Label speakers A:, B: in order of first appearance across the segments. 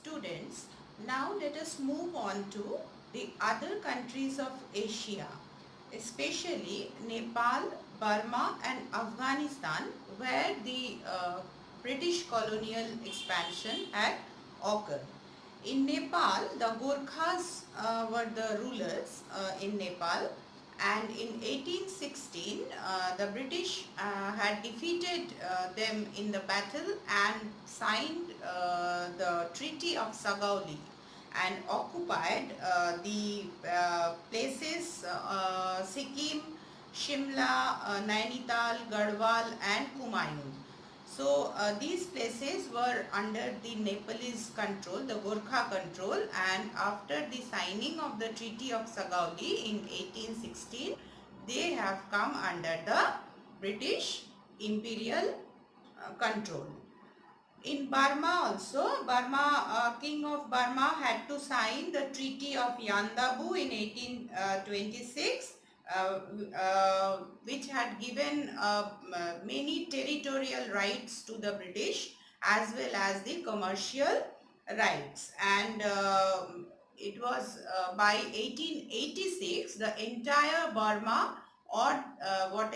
A: Students, now let us move on to the other countries of Asia, especially Nepal, Burma and Afghanistan, where the British colonial expansion had occurred. In Nepal, the Gorkhas were the rulers in Nepal, and in 1816 the British had defeated them in the battle and signed the Treaty of Sagauli and occupied the places Sikkim, Shimla, Nainital, Garhwal and Kumaon. So these places were under the Nepalese control, the Gorkha control, and after the signing of the Treaty of Sagauli in 1816, they have come under the British imperial control. In Burma also, King of Burma had to sign the Treaty of Yandabu in 1826, which had given many territorial rights to the British as well as the commercial rights. And it was by 1886 the entire Burma, or what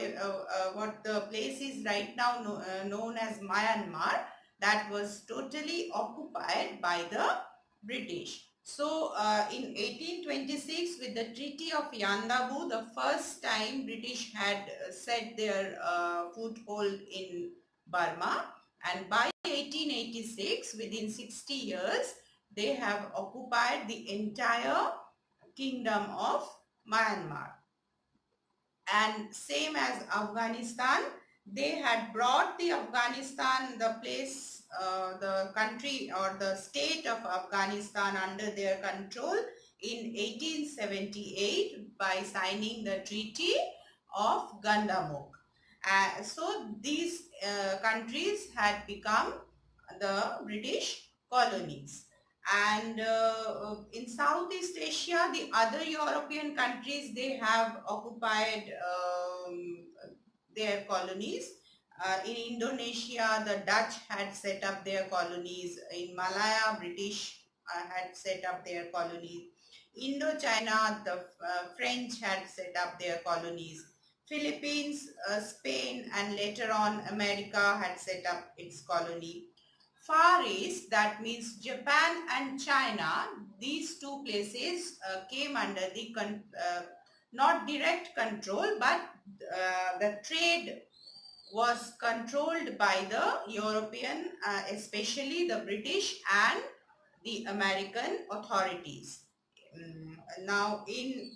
A: the place is right now known as Myanmar, that was totally occupied by the British. So in 1826, with the Treaty of Yandabu, the first time British had set their foothold in Burma, and by 1886, within 60 years, they have occupied the entire kingdom of Myanmar. And same as Afghanistan, they had brought the Afghanistan, the place, the country or the state of Afghanistan under their control in 1878 by signing the Treaty of Gandamuk. So these countries had become the British colonies. And in Southeast Asia, the other European countries, they have occupied their colonies. In Indonesia, the Dutch had set up their colonies. In Malaya, British had set up their colonies. Indochina, the French had set up their colonies. Philippines, Spain, and later on America had set up its colony. Far East, that means Japan and China, these two places came under the not direct control, but the trade was controlled by the European, especially the British and the American authorities. Now in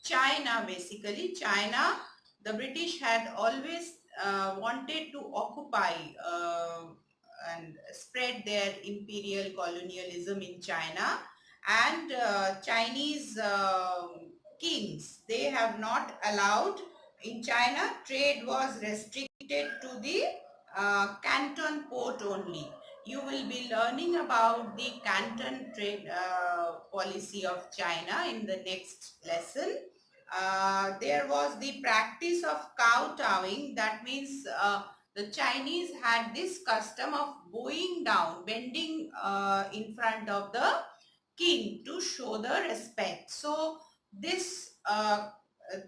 A: China, basically China, the British had always wanted to occupy and spread their imperial colonialism in China, and Chinese kings, they have not allowed. In China, trade was restricted to the Canton port only. You will be learning about the Canton trade policy of China in the next lesson. There was the practice of kowtowing, that means the Chinese had this custom of bowing down, bending in front of the king to show the respect. So this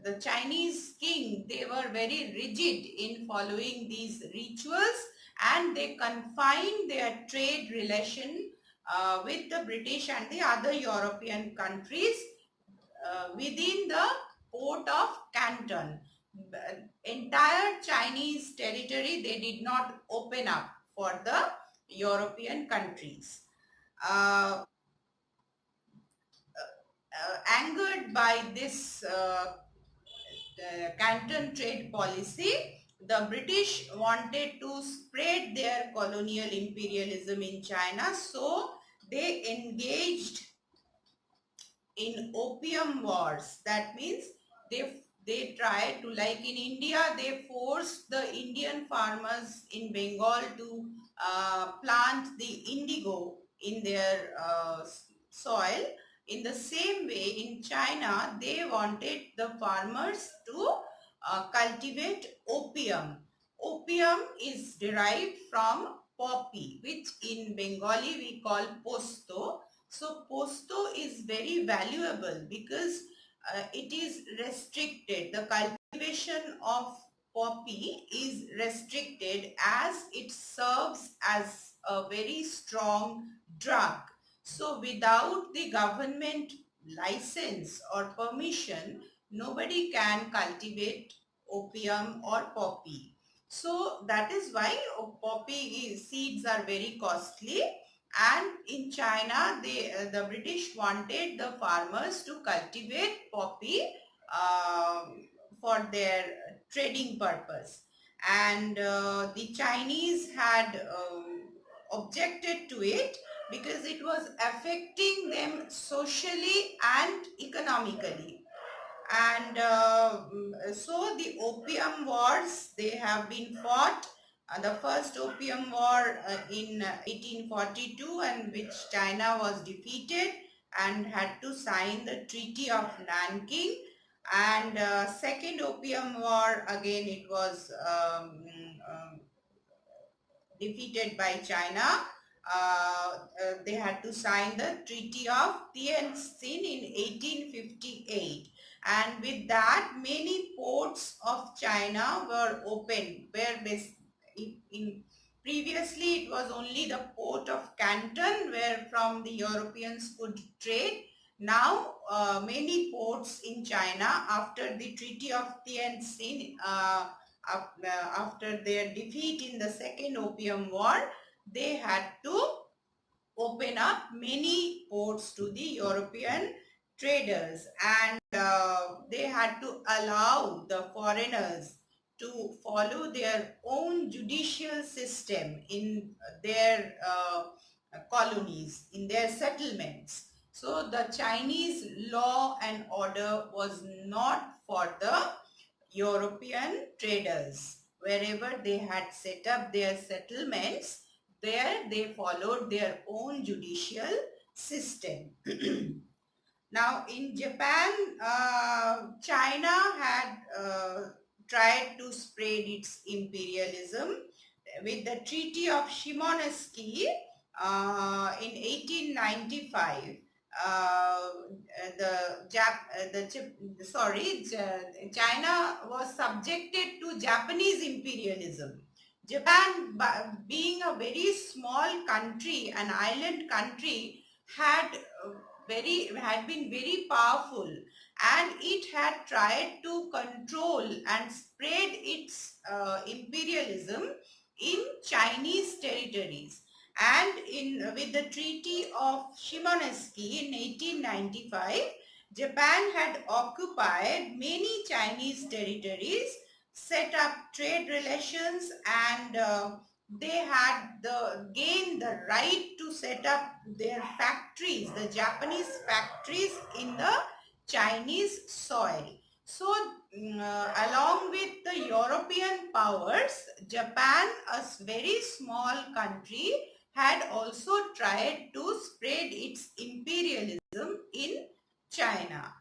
A: the Chinese king, they were very rigid in following these rituals, and they confined their trade relation with the British and the other European countries within the port of Canton. Entire Chinese territory, they did not open up for the European countries. Angered by this Canton trade policy, the British wanted to spread their colonial imperialism in China, so they engaged in opium wars. That means they tried to, like in India, they forced the Indian farmers in Bengal to plant the indigo in their soil. In the same way, in China, they wanted the farmers to cultivate opium. Opium is derived from poppy, which in Bengali we call posto. So posto is very valuable because it is restricted. The cultivation of poppy is restricted as it serves as a very strong drug. So without the government license or permission, nobody can cultivate opium or poppy. So that is why poppy seeds are very costly, and in China the British wanted the farmers to cultivate poppy for their trading purpose, and the Chinese had objected to it because it was affecting them socially and economically. And so the opium wars, they have been fought. The first opium war in 1842, and which China was defeated and had to sign the Treaty of Nanking. And second opium war, again it was defeated by China. They had to sign the Treaty of Tientsin in 1858, and with that many ports of China were opened, where previously it was only the port of Canton where from the Europeans could trade. Now many ports in China, after the Treaty of Tientsin, after their defeat in the Second Opium War, they had to open up many ports to the European traders, and they had to allow the foreigners to follow their own judicial system in their colonies, in their settlements. So the Chinese law and order was not for the European traders. Wherever they had set up their settlements, there they followed their own judicial system. Now in Japan, China had tried to spread its imperialism with the Treaty of Shimonoseki in 1895. China was subjected to Japanese imperialism. Japan, being a very small country, an island country, had been very powerful, and it had tried to control and spread its imperialism in Chinese territories. And with the Treaty of Shimonoseki in 1895, Japan had occupied many Chinese territories, set up trade relations, and they had gained the right to set up their factories, the Japanese factories, in the Chinese soil. So along with the European powers, Japan, a very small country, had also tried to spread its imperialism in China.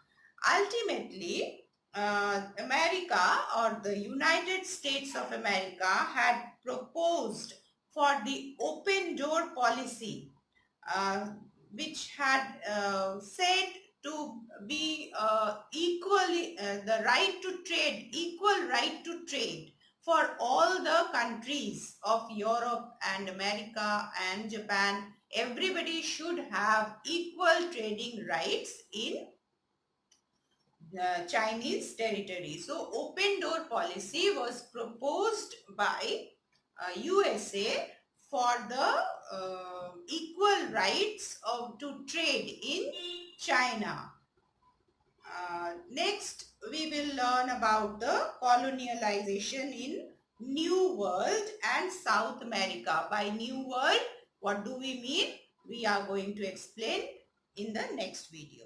A: Ultimately, America, or the United States of America, had proposed for the open door policy, which had said to be equally the right to trade, equal right to trade for all the countries of Europe and America and Japan. Everybody should have equal trading rights in the Chinese territory. So open door policy was proposed by USA for the equal rights to trade in China. Next, we will learn about the colonialization in New World and South America. By New World, what do we mean? We are going to explain in the next video.